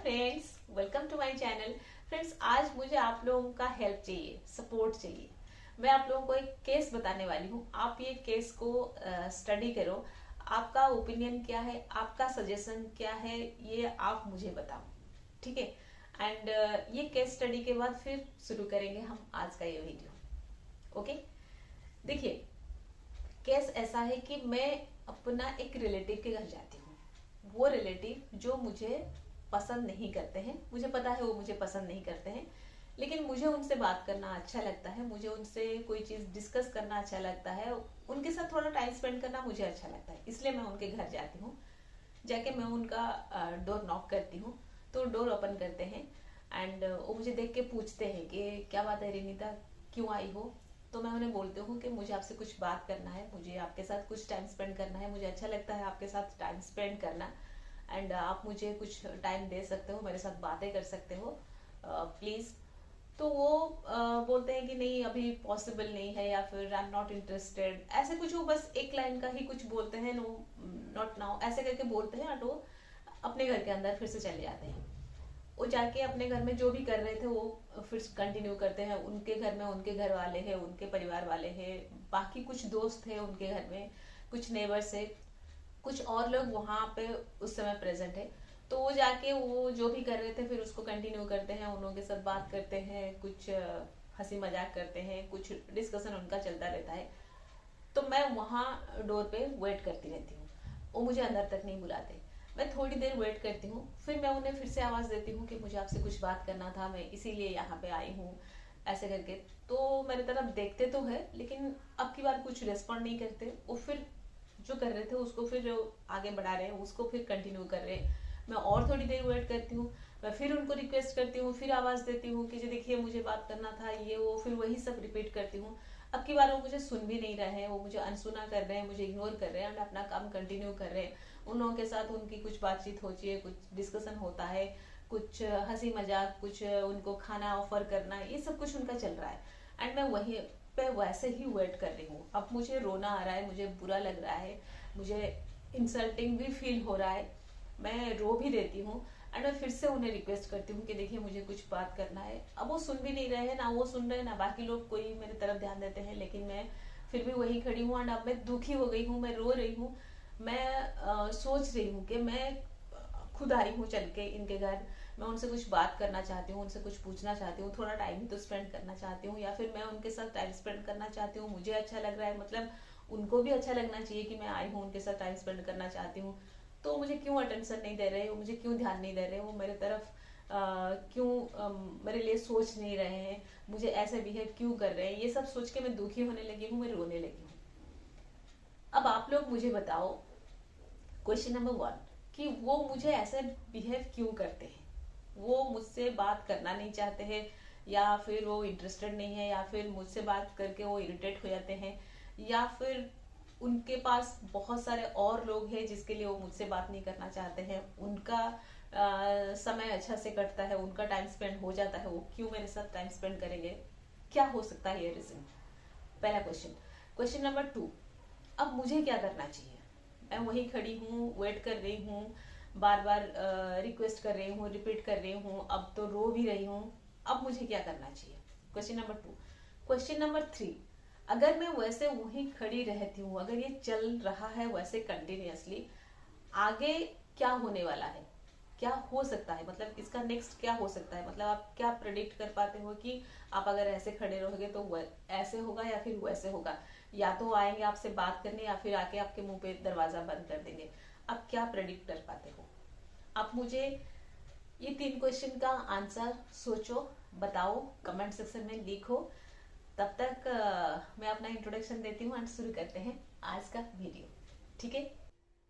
Friends, welcome to my channel. Friends, आज मुझे आप लोगों का हेल्प चाहिए, सपोर्ट चाहिए। मैं आप लोगों को एक केस बताने वाली हूँ। आप ये केस को स्टडी करो। आपका ओपिनियन क्या है, आपका सजेशन क्या है, ये आप मुझे बताओ। ठीक है। एंड ये केस स्टडी के बाद फिर शुरू करेंगे हम आज का ये वीडियो। ओके। देखिए, केस ऐसा है कि मैं अपना एक रिलेटिव के घर जाती हूँ। वो रिलेटिव जो मुझे पसंद नहीं करते हैं, मुझे पता है वो मुझे पसंद नहीं करते हैं, लेकिन मुझे उनसे बात करना अच्छा लगता है, मुझे उनसे कोई चीज डिस्कस करना अच्छा लगता है, उनके साथ थोड़ा टाइम स्पेंड करना मुझे अच्छा लगता है, इसलिए मैं उनके घर जाती हूँ। जाके मैं उनका डोर नॉक करती हूँ। तो डोर ओपन करते हैं एंड वो मुझे देख के पूछते हैं कि क्या बात है रिनीता, क्यों आई हो। तो मैं उन्हें बोलती हूँ कि मुझे आपसे कुछ बात करना है, मुझे आपके साथ कुछ टाइम स्पेंड करना है, मुझे अच्छा लगता है आपके साथ टाइम स्पेंड करना। एंड आप मुझे कुछ टाइम दे सकते हो, मेरे साथ बातें कर सकते हो प्लीज। तो वो बोलते हैं कि नहीं अभी पॉसिबल नहीं है, या फिर आई एम नॉट इंटरेस्टेड, ऐसे कुछ वो बस एक लाइन का ही कुछ बोलते हैं, नो नॉट नाउ ऐसे करके बोलते हैं। और वो अपने घर के अंदर फिर से चले जाते हैं। वो जाके अपने घर में जो भी कर रहे थे वो फिर कंटिन्यू करते हैं। उनके घर में उनके घर वाले हैं, उनके परिवार वाले हैं, बाकी कुछ दोस्त हैं उनके घर में, कुछ नेबर्स है, कुछ और लोग वहां पे उस समय प्रेजेंट है। तो वो जाके वो जो भी कर रहे थे फिर उसको कंटिन्यू करते हैं, उन लोगों के साथ बात करते हैं, कुछ हंसी मजाक करते हैं, कुछ डिस्कशन उनका चलता रहता है। तो मैं वहां डोर पे वेट करती रहती हूँ। वो मुझे अंदर तक नहीं बुलाते। मैं थोड़ी देर वेट करती हूँ, फिर मैं उन्हें फिर से आवाज देती हूँ कि मुझे आपसे कुछ बात करना था, मैं इसीलिए यहाँ पे आई हूँ, ऐसे करके। तो मेरी तरफ देखते तो है, लेकिन अब की बार कुछ रेस्पॉन्ड नहीं करते। वो फिर जो कर रहे थे उसको फिर आगे बढ़ा रहे हैं, उसको फिर कंटिन्यू कर रहे हैं। मैं और थोड़ी देर वेट करती हूँ, मैं फिर उनको रिक्वेस्ट करती हूँ, फिर आवाज देती हूँ कि जी देखिए मुझे बात करना था, ये वो, फिर वही सब रिपीट करती हूँ। अब की बार वो मुझे सुन भी नहीं रहे हैं, वो मुझे अनसुना कर रहे हैं, मुझे इग्नोर कर रहे हैं, मैं अपना काम कंटिन्यू कर रहे हैं। उन लोगों के साथ उनकी कुछ बातचीत होती है, कुछ डिस्कशन होता है, कुछ हंसी मजाक, कुछ उनको खाना ऑफर करना, ये सब कुछ उनका चल रहा है। एंड मैं वही पे वैसे ही वेट कर रही हूँ। अब मुझे रोना आ रहा है, मुझे बुरा लग रहा है, मुझे इंसल्टिंग भी फील हो रहा है, मैं रो भी देती हूँ। एंड मैं फिर से उन्हें रिक्वेस्ट करती हूँ कि देखिए मुझे कुछ बात करना है। अब वो सुन भी नहीं रहे हैं, ना वो सुन रहे हैं ना बाकी लोग कोई मेरी तरफ ध्यान देते हैं, लेकिन मैं फिर भी वही खड़ी हूँ। एंड अब मैं दुखी हो गई हूँ, मैं रो रही हूँ। मैं सोच रही हूँ कि मैं खुद आई हूँ चल के इनके घर, मैं उनसे कुछ बात करना चाहती हूँ, उनसे कुछ पूछना चाहती हूँ, थोड़ा टाइम ही तो स्पेंड करना चाहती हूँ, या फिर मैं उनके साथ टाइम स्पेंड करना चाहती हूँ, मुझे अच्छा लग रहा है, मतलब उनको भी अच्छा लगना चाहिए कि मैं आई हूँ उनके साथ टाइम स्पेंड करना चाहती हूँ। तो मुझे क्यों अटेंशन नहीं दे रहे, वो मुझे क्यों ध्यान नहीं दे रहे, वो मेरे तरफ क्यों मेरे लिए सोच नहीं रहे हैं, मुझे ऐसे बिहेव क्यों कर रहे हैं। ये सब सोच के मैं दुखी होने लगी हूँ, मैं रोने लगी हूँ। अब आप लोग मुझे बताओ, क्वेश्चन नंबर 1, कि वो मुझे ऐसे बिहेव क्यों करते हैं। वो मुझसे बात करना नहीं चाहते हैं, या फिर वो इंटरेस्टेड नहीं है, या फिर मुझसे बात करके वो इरिटेट हो जाते हैं, या फिर उनके पास बहुत सारे और लोग हैं जिसके लिए वो मुझसे बात नहीं करना चाहते हैं, उनका समय अच्छा से कटता है, उनका टाइम स्पेंड हो जाता है, वो क्यों मेरे साथ टाइम स्पेंड करेंगे। क्या हो सकता है ये रीजन। पहला क्वेश्चन। क्वेश्चन नंबर 2, अब मुझे क्या करना चाहिए। मैं वही खड़ी हूँ, वेट कर रही हूँ, बार बार रिक्वेस्ट कर रही हूँ, रिपीट कर रही हूँ, अब तो रो भी रही हूँ। अब मुझे क्या करना चाहिए। Question number 2। क्वेश्चन नंबर 3, अगर मैं वैसे वहीं खड़ी रहती हूँ, अगर ये चल रहा है वैसे कंटिन्यूअसली, आगे क्या होने वाला है, क्या हो सकता है, मतलब इसका नेक्स्ट क्या हो सकता है। मतलब आप क्या प्रेडिक्ट कर पाते हो कि आप अगर ऐसे खड़े रहोगे तो ऐसे होगा या फिर वैसे होगा, या तो आएंगे आपसे बात करने, या फिर आके आपके मुंह पे दरवाजा बंद कर देंगे। आप क्या प्रेडिक्ट कर पाते हो। आप मुझे ये 3 क्वेश्चन का आंसर सोचो, बताओ, कमेंट सेक्शन में लिखो। तब तक मैं अपना इंट्रोडक्शन देती हूँ एंड शुरू करते हैं आज का वीडियो। ठीक है।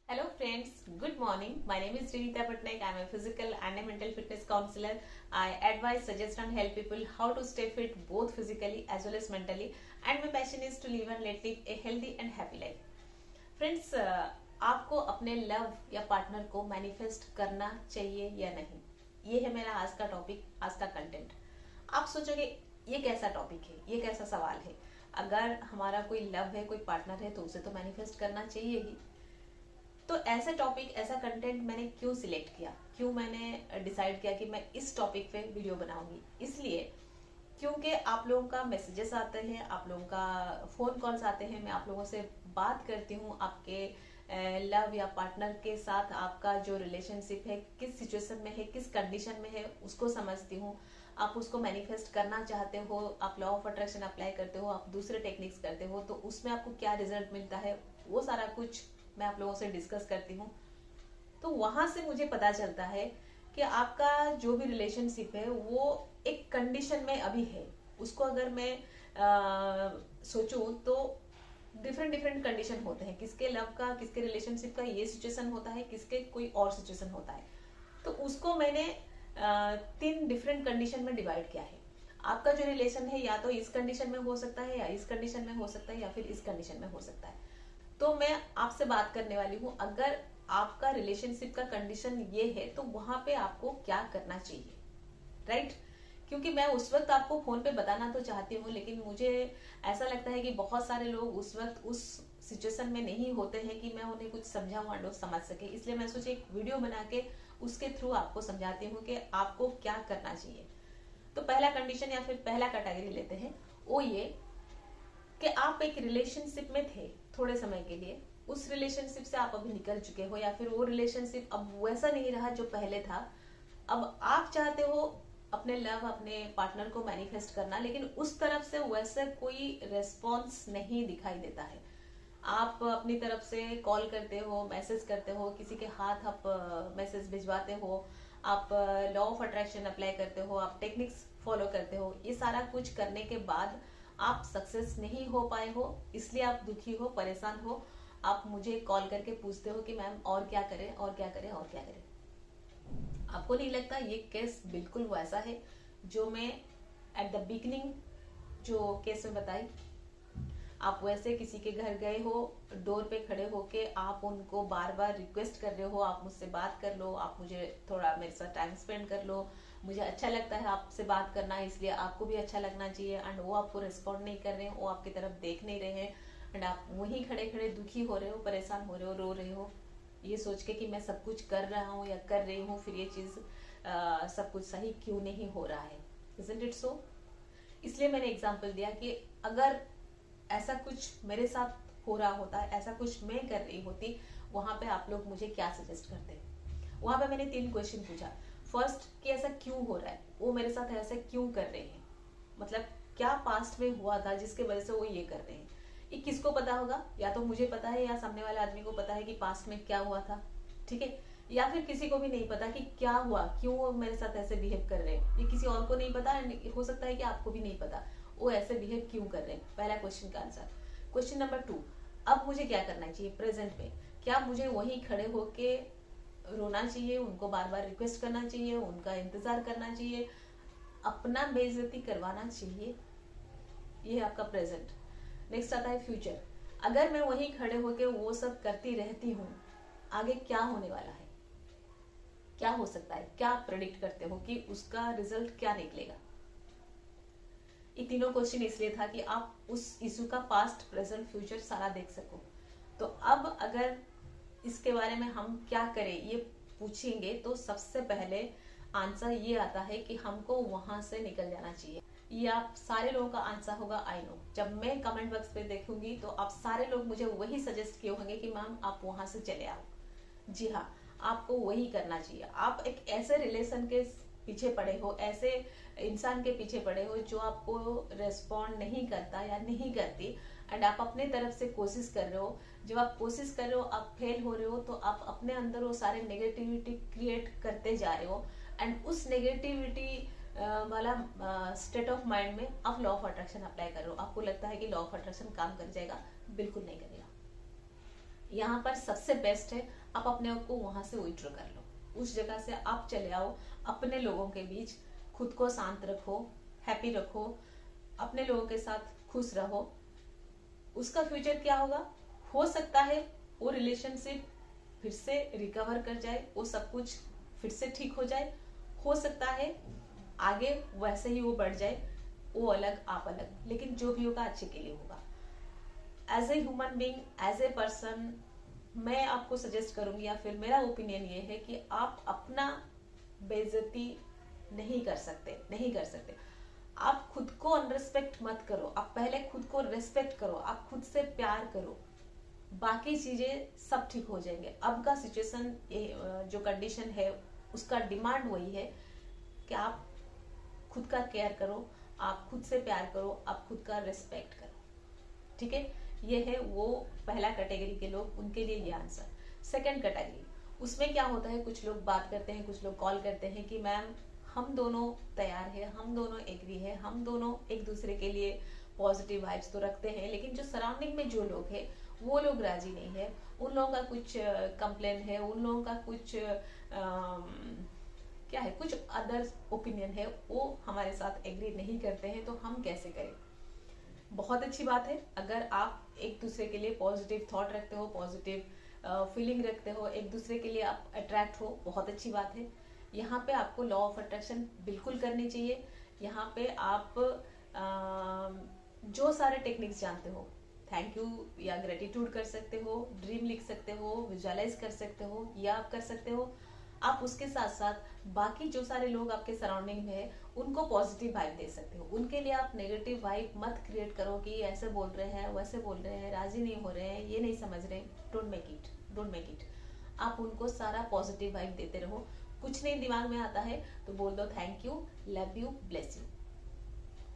Hello friends, good morning. My name is Rinita Patnaik. I am a physical and a mental fitness counselor. I advise, suggest and help people how to stay fit both physically as well as mentally. And my passion is to live and let live a healthy and happy life. Friends, आपको अपने love या partner को manifest करना चाहिए या नहीं, ये है मेरा आज का टॉपिक, आज का कंटेंट। आप सोचोगे ये कैसा टॉपिक है, ये कैसा सवाल है। अगर हमारा कोई लव है, कोई पार्टनर है, तो उसे तो मैनिफेस्ट करना चाहिए ही। तो ऐसा टॉपिक, ऐसा कंटेंट मैंने क्यों सिलेक्ट किया। क्यों मैंने डिसाइड किया कि मैं इस टॉपिक पे वीडियो बनाऊंगी, इसलिए क्योंकि आप लोगों का मैसेजेस आते हैं, आप लोगों का फोन कॉल्स आते हैं, मैं आप लोगों से बात करती हूँ, आपके लव या पार्टनर के साथ आपका जो रिलेशनशिप है किस सिचुएशन में है, किस कंडीशन में है, उसको समझती हूँ। आप उसको मैनिफेस्ट करना चाहते हो, आप लॉ ऑफ अट्रैक्शन अप्लाई करते हो, आप दूसरे टेक्निक्स करते हो, तो उसमें आपको क्या रिजल्ट मिलता है, वो सारा कुछ मैं आप लोगों से डिस्कस करती हूँ। तो वहां से मुझे पता चलता है कि आपका जो भी रिलेशनशिप है वो एक कंडीशन में अभी है। उसको अगर मैं सोचूं तो डिफरेंट डिफरेंट कंडीशन होते हैं, किसके लव का, किसके रिलेशनशिप का ये सिचुएशन होता है, किसके कोई और सिचुएशन होता है। तो उसको मैंने 3 डिफरेंट कंडीशन में डिवाइड किया है। आपका जो रिलेशन है या तो इस कंडीशन में हो सकता है, या इस कंडीशन में हो सकता है, या फिर इस कंडीशन में हो सकता है। तो मैं आपसे बात करने वाली हूँ, अगर आपका रिलेशनशिप का कंडीशन ये है तो वहां पे आपको क्या करना चाहिए, राइट? क्योंकि मैं उस वक्त आपको फोन पे बताना तो चाहती हूँ, लेकिन मुझे ऐसा लगता है कि बहुत सारे लोग उस वक्त उस सिचुएशन में नहीं होते हैं कि मैं उन्हें कुछ समझाऊं और लोग समझ सके, इसलिए मैं सोची एक वीडियो बना के उसके थ्रू आपको समझाती हूँ कि आपको क्या करना चाहिए। तो पहला कंडीशन या फिर पहला कैटेगरी लेते हैं, वो ये कि आप एक रिलेशनशिप में थे थोड़े समय के लिए, उस रिलेशनशिप से आप अभी निकल चुके हो, या फिर वो रिलेशनशिप अब वैसा नहीं रहा जो पहले था। अब आप चाहते हो अपने लव, अपने पार्टनर को मैनिफेस्ट करना, लेकिन उस तरफ से वैसे कोई रेस्पॉन्स नहीं दिखाई देता है। आप अपनी तरफ से कॉल करते हो, मैसेज करते हो, किसी के हाथ आप मैसेज भिजवाते हो, आप लॉ ऑफ अट्रैक्शन अप्लाई करते हो, आप टेक्निक्स फॉलो करते हो, ये सारा कुछ करने के बाद आप सक्सेस नहीं हो पाए हो, इसलिए आप दुखी हो, परेशान हो। आप मुझे कॉल करके पूछते हो कि मैम और क्या करें, और क्या करें, और क्या करें। आपको नहीं लगता ये केस बिल्कुल वैसा है जो मैं एट द बिगनिंग जो केस में बताई? आप वैसे किसी के घर गए हो, डोर पे खड़े होके आप उनको बार बार रिक्वेस्ट कर रहे हो, आप मुझसे बात कर लो, आप मुझे थोड़ा मेरे साथ टाइम स्पेंड कर लो, मुझे अच्छा लगता है आपसे बात करना, इसलिए आपको भी अच्छा लगना चाहिए। एंड वो आपको रिस्पॉन्ड नहीं कर रहे हैं, वो आपकी तरफ देख नहीं रहे हैं, एंड आप वहीं खड़े खड़े दुखी हो रहे हो, परेशान हो रहे हो, रो रहे हो, ये सोच के कि मैं सब कुछ कर रहा हूँ या कर रही हूँ, फिर ये चीज सब कुछ सही क्यों नहीं हो रहा है। Isn't it so? इसलिए मैंने एग्जाम्पल दिया कि अगर ऐसा कुछ मेरे साथ हो रहा होता है, ऐसा कुछ मैं कर रही होती, वहां पे आप लोग मुझे क्या सजेस्ट करते? वहां पे मैंने 3 क्वेश्चन पूछा। फर्स्ट, कि ऐसा क्यों हो रहा है, वो मेरे साथ ऐसा क्यों कर रहे हैं, मतलब क्या पास्ट में हुआ था जिसके वजह से वो ये कर रहे हैं। ये किसको पता होगा? या तो मुझे पता है, या सामने वाले आदमी को पता है कि पास्ट में क्या हुआ था, ठीक है। या फिर किसी को भी नहीं पता कि क्या हुआ, क्यों वो मेरे साथ ऐसे बिहेव कर रहे हैं, ये किसी और को नहीं पता, हो सकता है कि आपको भी नहीं पता वो ऐसे बिहेव क्यों कर रहे हैं। पहला क्वेश्चन का आंसर। क्वेश्चन नंबर 2, अब मुझे क्या करना चाहिए प्रेजेंट में? क्या मुझे वहीं खड़े होके रोना चाहिए, उनको बार बार रिक्वेस्ट करना चाहिए, उनका इंतजार करना चाहिए, अपना बेइज्जती करवाना चाहिए? ये है आपका प्रेजेंट। नेक्स्ट आता है फ्यूचर। अगर मैं वहीं खड़े होके वो सब करती रहती हूँ, आगे क्या होने वाला है, क्या हो सकता है, क्या प्रेडिक्ट करते हो कि उसका रिजल्ट क्या निकलेगा? ये तीनों क्वेश्चन इसलिए था कि आप उस इशू का पास्ट, प्रेजेंट, फ्यूचर सारा देख सको। तो अब अगर इसके बारे में हम क्या करें ये पूछेंगे, तो सबसे पहले आंसर ये आता है कि हमको वहां से निकल जाना चाहिए। ये आप सारे लोगों का आंसर होगा, आई नो। जब मैं कमेंट बॉक्स पे देखूंगी तो आप सारे लोग मुझे वही सजेस्ट किए होंगे कि मैम आप वहां से चले आओ। जी हाँ, आपको वही करना चाहिए। आप एक ऐसे रिलेशन के पीछे पड़े हो, ऐसे इंसान के पीछे पड़े हो जो आपको रेस्पॉन्ड नहीं करता या नहीं करती, एंड आप अपने तरफ से कोशिश कर रहे हो। जब आप कोशिश कर रहे हो, आप फेल हो रहे हो, तो आप अपने अंदर वो सारे नेगेटिविटी क्रिएट करते जा रहे हो, एंड उस नेगेटिविटी वाला स्टेट ऑफ माइंड में आप लॉ ऑफ अट्रैक्शन अप्लाई कर रहे हो। आपको लगता है कि लॉ ऑफ अट्रैक्शन काम कर जाएगा, बिल्कुल नहीं करेगा। यहाँ पर सबसे बेस्ट है आप अपने आप को वहां से विथड्रॉ कर लो, उस जगह से आप चले आओ अपने लोगों के बीच, खुद को शांत रखो, हैप्पी रखो, अपने लोगों के साथ खुश रहो। उसका फ्यूचर क्या होगा? हो सकता है वो रिलेशनशिप फिर से रिकवर कर जाए, वो सब कुछ फिर से ठीक हो जाए, हो सकता है आगे वैसे ही वो बढ़ जाए, वो अलग आप अलग, लेकिन जो भी होगा अच्छे के लिए होगा। As a human being, as a person, मैं आपको सजेस्ट करूंगी या फिर मेरा ओपिनियन ये है कि आप अपना बेइज्जती नहीं कर सकते, नहीं कर सकते। आप खुद को अनरिस्पेक्ट मत करो, आप पहले खुद को रिस्पेक्ट करो, आप खुद से प्यार करो, बाकी चीजें सब ठीक हो जाएंगे। अब का सिचुएशन, जो कंडीशन है उसका डिमांड वही है कि आप खुद का केयर करो, आप खुद से प्यार करो, आप खुद का रिस्पेक्ट करो। ठीक है, ये है वो पहला कैटेगरी के लोग, उनके लिए ये आंसर। सेकंड कैटेगरी, उसमें क्या होता है, कुछ लोग बात करते हैं, कुछ लोग कॉल करते हैं कि मैम हम दोनों तैयार है, हम दोनों एग्री है, हम दोनों एक दूसरे के लिए पॉजिटिव वाइब्स तो रखते हैं, लेकिन जो सराउंडिंग में जो लोग हैं वो लोग राजी नहीं है, उन लोगों का कुछ कंप्लेन है, उन लोगों का कुछ क्या है, कुछ अदर ओपिनियन है, वो हमारे साथ एग्री नहीं करते हैं, तो हम कैसे करें। बहुत अच्छी बात है अगर आप एक दूसरे के लिए पॉजिटिव थॉट रखते हो, पॉजिटिव फीलिंग रखते हो, एक दूसरे के लिए आप अट्रैक्ट हो, बहुत अच्छी बात है। यहाँ पे आपको लॉ ऑफ अट्रैक्शन बिल्कुल करनी चाहिए। यहाँ पे आप जो सारे टेक्निक्स जानते हो, थैंक यू या ग्रेटिट्यूड कर सकते हो, ड्रीम लिख सकते हो, विजुअलाइज कर सकते हो, या आप कर सकते हो। आप उसके साथ साथ बाकी जो सारे लोग आपके सराउंडिंग में है उनको पॉजिटिव वाइब दे सकते हो। उनके लिए आप नेगेटिव वाइब मत क्रिएट करो कि ऐसे बोल रहे हैं, वैसे बोल रहे हैं, राजी नहीं हो रहे हैं, ये नहीं समझ रहे। Don't make it, don't make it. आप उनको सारा पॉजिटिव वाइब देते रहो। कुछ नहीं दिमाग में आता है तो बोल दो thank you, love you, bless you.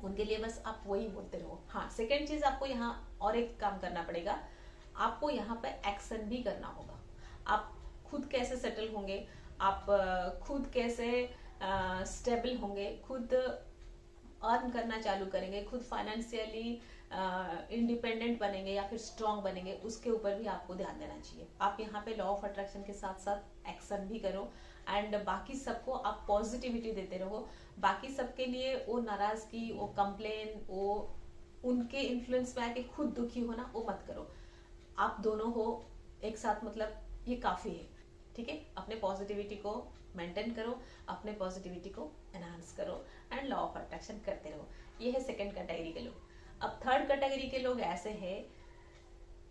उनके लिए बस आप वही बोलते रहो। हाँ, सेकेंड चीज आपको यहाँ और एक काम करना पड़ेगा, आपको यहाँ पे एक्शन भी करना होगा। आप खुद कैसे सेटल होंगे, आप खुद कैसे स्टेबल होंगे, खुद अर्न करना चालू करेंगे, खुद फाइनेंशियली इंडिपेंडेंट बनेंगे या फिर स्ट्रांग बनेंगे, उसके ऊपर भी आपको ध्यान देना चाहिए। आप यहाँ पे लॉ ऑफ अट्रैक्शन के साथ साथ एक्शन भी करो एंड बाकी सबको आप पॉजिटिविटी देते रहो। बाकी सबके लिए वो नाराजगी, वो कंप्लेन, वो उनके इन्फ्लुएंस में आके खुद दुखी होना, वो मत करो। आप दोनों हो एक साथ, मतलब ये काफी है। ठीक है, अपने पॉजिटिविटी को मेंटेन करो, अपने पॉजिटिविटी को एनहांस करो एंड लॉ ऑफ अट्रैक्शन करते रहो। ये है सेकंड कैटेगरी के लोग। अब थर्ड कैटेगरी के लोग ऐसे हैं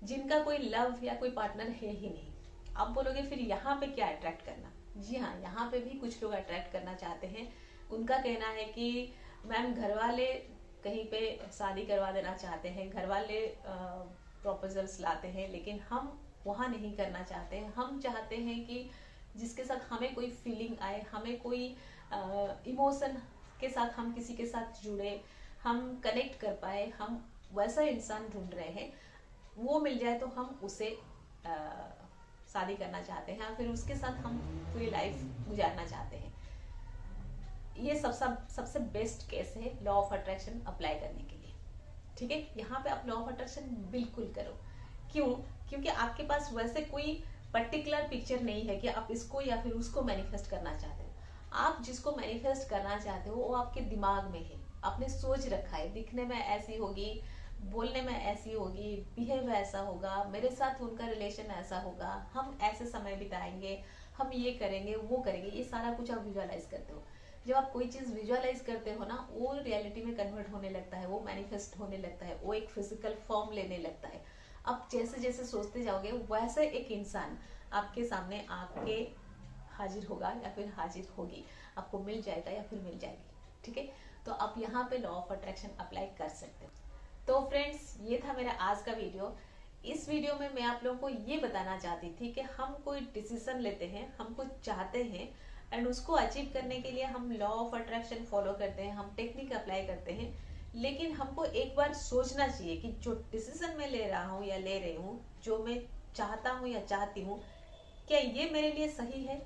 जिनका कोई लव या कोई पार्टनर है ही नहीं। आप बोलोगे फिर यहाँ पे क्या अट्रैक्ट करना। जी हाँ, यहाँ पे भी कुछ लोग अट्रैक्ट करना चाहते हैं। उनका कहना है कि मैम घर वाले कहीं पे शादी करवा देना चाहते हैं, घर वाले प्रपोजल्स लाते हैं, लेकिन हम वहाँ नहीं करना चाहते हैं। हम चाहते हैं कि जिसके साथ हमें कोई फीलिंग आए, हमें कोई इमोशन के साथ हम किसी के साथ जुड़े, हम कनेक्ट कर पाए, हम वैसा इंसान ढूंढ रहे हैं। वो मिल जाए तो हम उसे शादी करना चाहते हैं, फिर उसके साथ हम पूरी लाइफ गुजारना चाहते हैं। ये सबसे बेस्ट केस है लॉ ऑफ अट्रैक्शन अप्लाई करने के लिए। ठीक है, यहाँ पे आप लॉ ऑफ अट्रैक्शन बिल्कुल करो। क्यों? क्योंकि आपके पास वैसे कोई पर्टिकुलर पिक्चर नहीं है कि आप इसको या फिर उसको मैनिफेस्ट करना चाहते हो। आप जिसको मैनिफेस्ट करना चाहते हो वो आपके दिमाग में है, आपने सोच रखा है, दिखने में ऐसी होगी, बोलने में ऐसी होगी, बिहेव ऐसा होगा, मेरे साथ उनका रिलेशन ऐसा होगा, हम ऐसे समय बिताएंगे, हम ये करेंगे, वो करेंगे। ये सारा कुछ आप विजुअलाइज करते हो। जब आप कोई चीज विजुअलाइज करते हो ना, वो रियलिटी में कन्वर्ट होने लगता है, वो मैनिफेस्ट होने लगता है, वो एक फिजिकल फॉर्म लेने लगता है। अब जैसे जैसे सोचते जाओगे वैसे एक इंसान आपके सामने आके हाजिर होगा या फिर हाजिर होगी, आपको मिल जाएगा या फिर मिल जाएगी। ठीक है, तो आप यहाँ पे लॉ ऑफ अट्रैक्शन अप्लाई कर सकते हो। तो फ्रेंड्स, ये था मेरा आज का वीडियो। इस वीडियो में मैं आप लोगों को ये बताना चाहती थी कि हम कोई डिसीजन लेते हैं, हम कुछ चाहते हैं एंड उसको अचीव करने के लिए हम लॉ ऑफ अट्रैक्शन फॉलो करते हैं, हम टेक्निक अप्लाई करते हैं, लेकिन हमको एक बार सोचना चाहिए कि जो डिसीजन मैं ले रहा हूँ या ले रही हूँ, जो मैं चाहता हूँ या चाहती हूँ, क्या ये मेरे लिए सही है।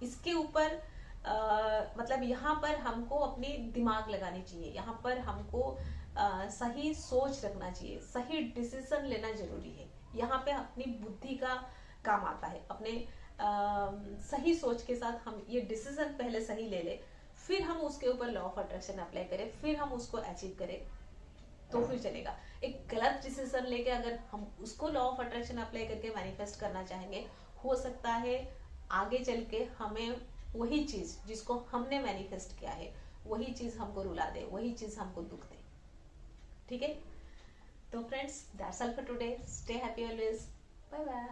इसके ऊपर मतलब यहाँ पर हमको अपनी दिमाग लगानी चाहिए, यहाँ पर हमको सही सोच रखना चाहिए, सही डिसीजन लेना जरूरी है। यहाँ पे अपनी बुद्धि का काम आता है। अपने सही सोच के साथ हम ये डिसीजन पहले सही ले ले, फिर हम उसके ऊपर लॉ ऑफ अट्रैक्शन अप्लाई करें, फिर हम उसको अचीव करें, तो फिर चलेगा। एक गलत डिसीजन लेके अगर हम उसको लॉ ऑफ अट्रैक्शन अप्लाई करके मैनिफेस्ट करना चाहेंगे, हो सकता है आगे चल के हमें वही चीज जिसको हमने मैनिफेस्ट किया है, वही चीज हमको रुला दे, वही चीज हमको दुख दे। ठीक है, तो friends, that's all for today. Stay happy always. Bye bye.